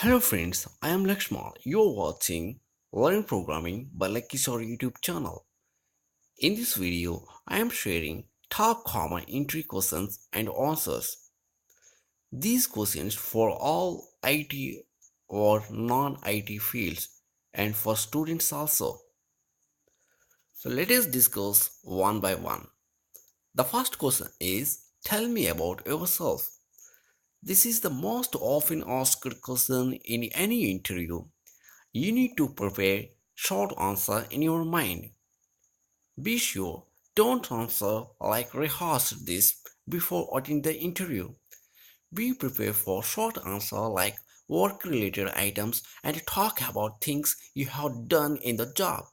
Hello friends, I am Lakshman. You're watching Learn Programming by Lakishore YouTube channel. In this video, I am sharing top common entry questions and answers. These questions for all IT or non-IT fields and for students also. So let us discuss one by one. The first question is, tell me about yourself. This is the most often asked question in any interview. You need to prepare short answer in your mind. Be sure don't answer like rehearse this before attending the interview. Be prepared for short answer like work related items and talk about things you have done in the job.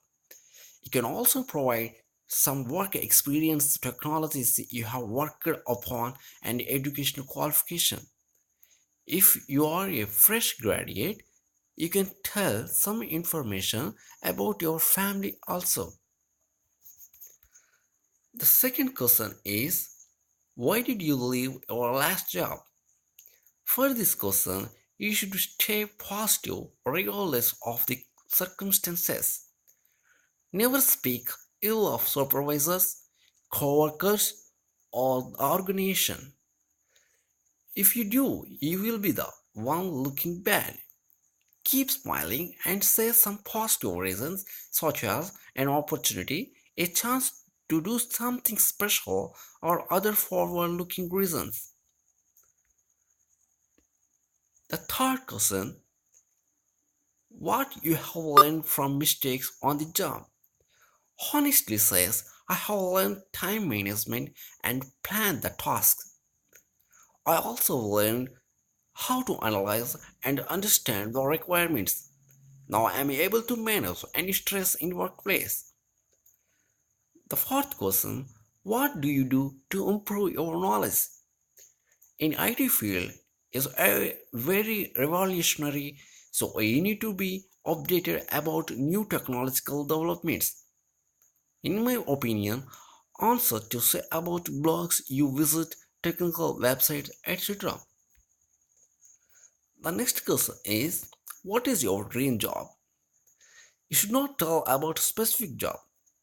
You can also provide some work experience technologies you have worked upon and educational qualification. If you are a fresh graduate, you can tell some information about your family also. The second question is, why did you leave your last job? For this question, you should stay positive regardless of the circumstances. Never speak ill of supervisors, co-workers, or the organization. If you do, you will be the one looking bad. Keep smiling and say some positive reasons, such as an opportunity, a chance to do something special, or other forward looking reasons. The third question, what you have learned from mistakes on the job. Honestly says, I have learned time management and plan the tasks. I also learned how to analyze and understand the requirements. Now I am able to manage any stress in workplace. The fourth question, what do you do to improve your knowledge? In IT field is a very revolutionary, so you need to be updated about new technological developments. In my opinion, answer to say about blogs you visit, technical websites, etc. The next question is, what is your dream job? You should not tell about a specific job.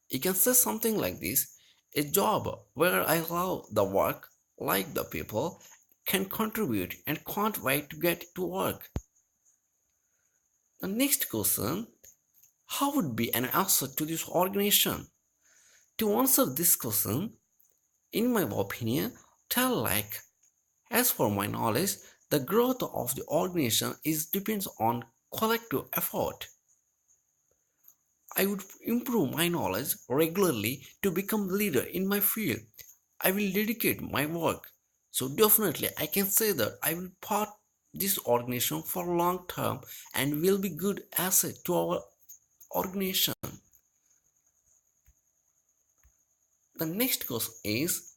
You can say something like this, a job where I love the work, like the people, can contribute and can't wait to get to work. The next question, how would be an answer to this organization? To answer this question, in my opinion, tell like, as for my knowledge, the growth of the organization is depends on collective effort. I would improve my knowledge regularly to become leader in my field. I will dedicate my work. So definitely I can say that I will part this organization for long term and will be good asset to our organization. The next question is,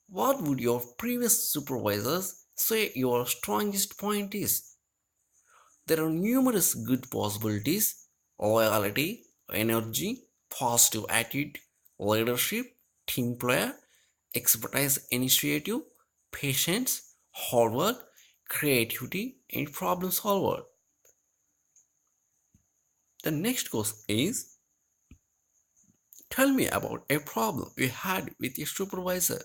what would your previous supervisors say your strongest point is? There are numerous good possibilities: loyalty, energy, positive attitude, leadership, team player, expertise initiative, patience, hard work, creativity, and problem solver. The next question is, tell me about a problem you had with your supervisor.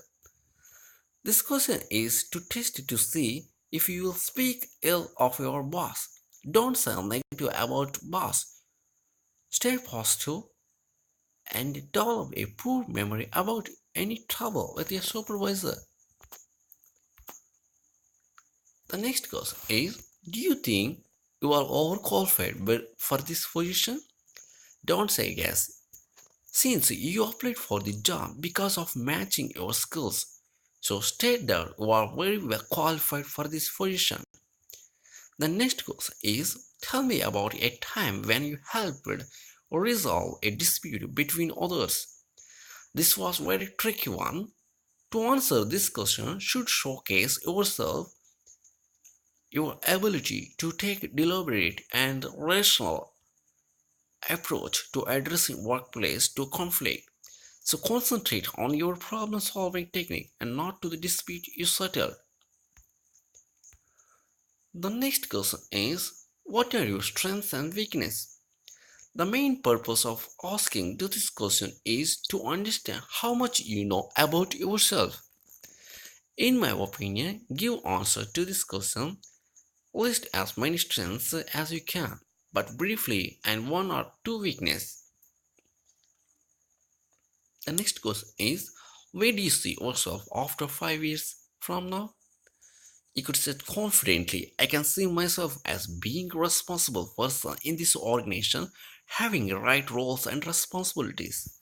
This question is to test to see if you will speak ill of your boss. Don't say negative about boss. Stay positive and develop a poor memory about any trouble with your supervisor. The next question is, do you think you are overqualified for this position? Don't say yes, since you applied for the job because of matching your skills. So state that you are very well qualified for this position. The next question is, tell me about a time when you helped resolve a dispute between others. This was very tricky one. To answer this question should showcase yourself, your ability to take deliberate and rational approach to addressing workplace to conflict. So concentrate on your problem solving technique and not to the dispute you settled. The next question is, What are your strengths and weaknesses? The main purpose of asking this question is to understand how much you know about yourself. In my opinion, give answer to this question. List as many strengths as you can, but briefly and one or two weaknesses. The next question is, where do you see yourself after 5 years from now? You could say confidently, I can see myself as being a responsible person in this organization, having the right roles and responsibilities.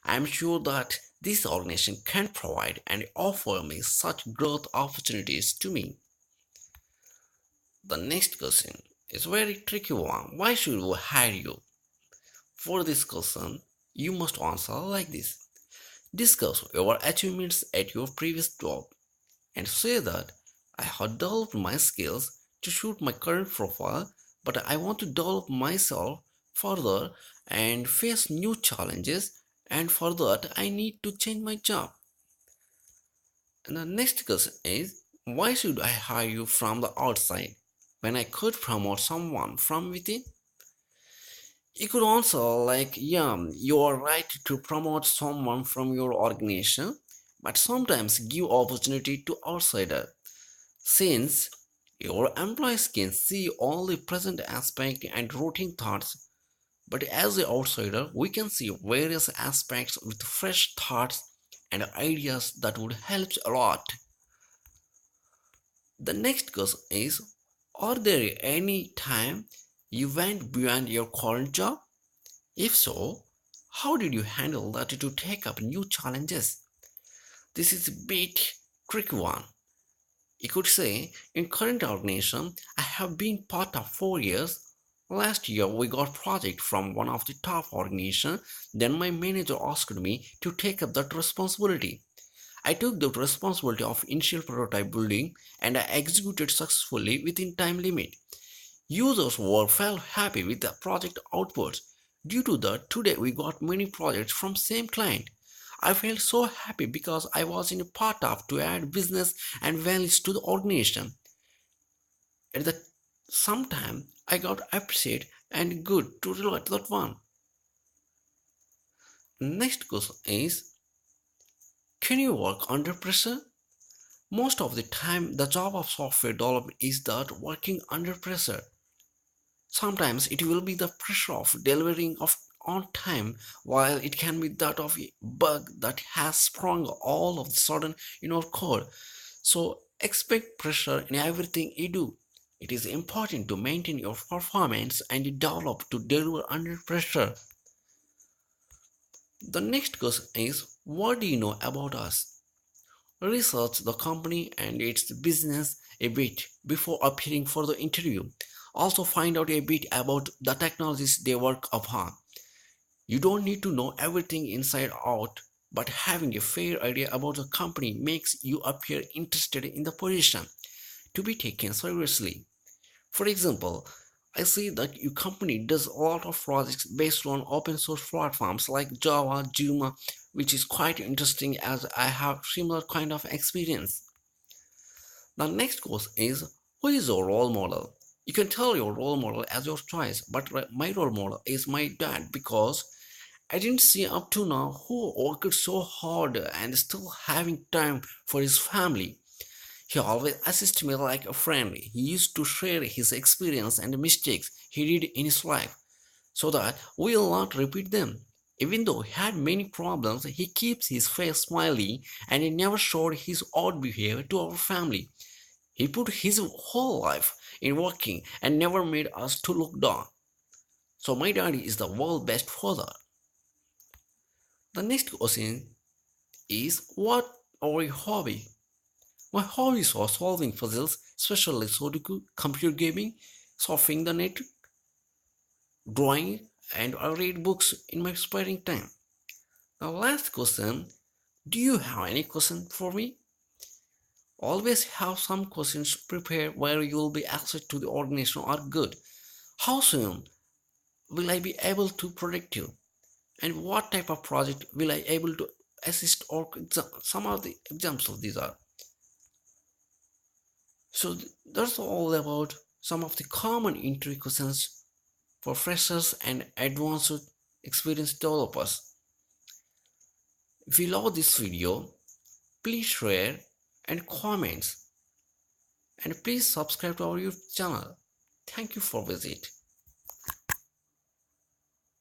I am sure that this organization can provide and offer me such growth opportunities to me. The next question is very tricky one. Why should we hire you? For this question, you must answer like this. Discuss your achievements at your previous job and say that I have developed my skills to suit my current profile, but I want to develop myself further and face new challenges, and for that I need to change my job. And the next question is, why should I hire you from the outside when I could promote someone from within? You could also like, yeah, you are right to promote someone from your organization, but sometimes give opportunity to outsider since your employees can see all the present aspect and routine thoughts, but as the outsider, we can see various aspects with fresh thoughts and ideas that would help a lot. The next question is, are there any time you went beyond your current job? If so, how did you handle that to take up new challenges? This is a bit tricky one. You could say, in current organization, I have been part of 4 years. Last year, we got project from one of the top organization. Then my manager asked me to take up that responsibility. I took the responsibility of initial prototype building and I executed successfully within time limit. Users were felt happy with the project outputs. Due to that, today we got many projects from same client. I felt so happy because I was in a part of to add business and values to the organization. At the same time, I got appreciated and good to relate that one. Next question is, can you work under pressure? Most of the time, the job of software development is that working under pressure. Sometimes it will be the pressure of delivering of on time, while it can be that of a bug that has sprung all of a sudden in our code. So expect pressure in everything you do. It is important to maintain your performance and develop to deliver under pressure. The next question is, what do you know about us? Research the company and its business a bit before appearing for the interview. Also find out a bit about the technologies they work upon. You don't need to know everything inside out, but having a fair idea about the company makes you appear interested in the position to be taken seriously. For example, I see that your company does a lot of projects based on open source platforms like Java, Joomla, which is quite interesting as I have similar kind of experience. The next question is, who is your role model? You can tell your role model as your choice, but my role model is my dad because I didn't see up to now who worked so hard and still having time for his family. He always assisted me like a friend. He used to share his experience and mistakes he did in his life so that we will not repeat them. Even though he had many problems, he keeps his face smiley and he never showed his odd behavior to our family. He put his whole life in working and never made us to look down. So my daddy is the world's best father. The next question is, what are your hobby? My hobbies are solving puzzles, especially Sudoku, computer gaming, surfing the net, drawing, and I read books in my spare time. The last question, do you have any question for me? Always have some questions prepared where you will be access to the organization are good. How soon will I be able to predict you? And what type of project will I able to assist or some of the examples of these are. So that's all about some of the common interview questions for freshers and advanced experienced developers. If you love this video, please share and comments, and please subscribe to our YouTube channel. Thank you for visit.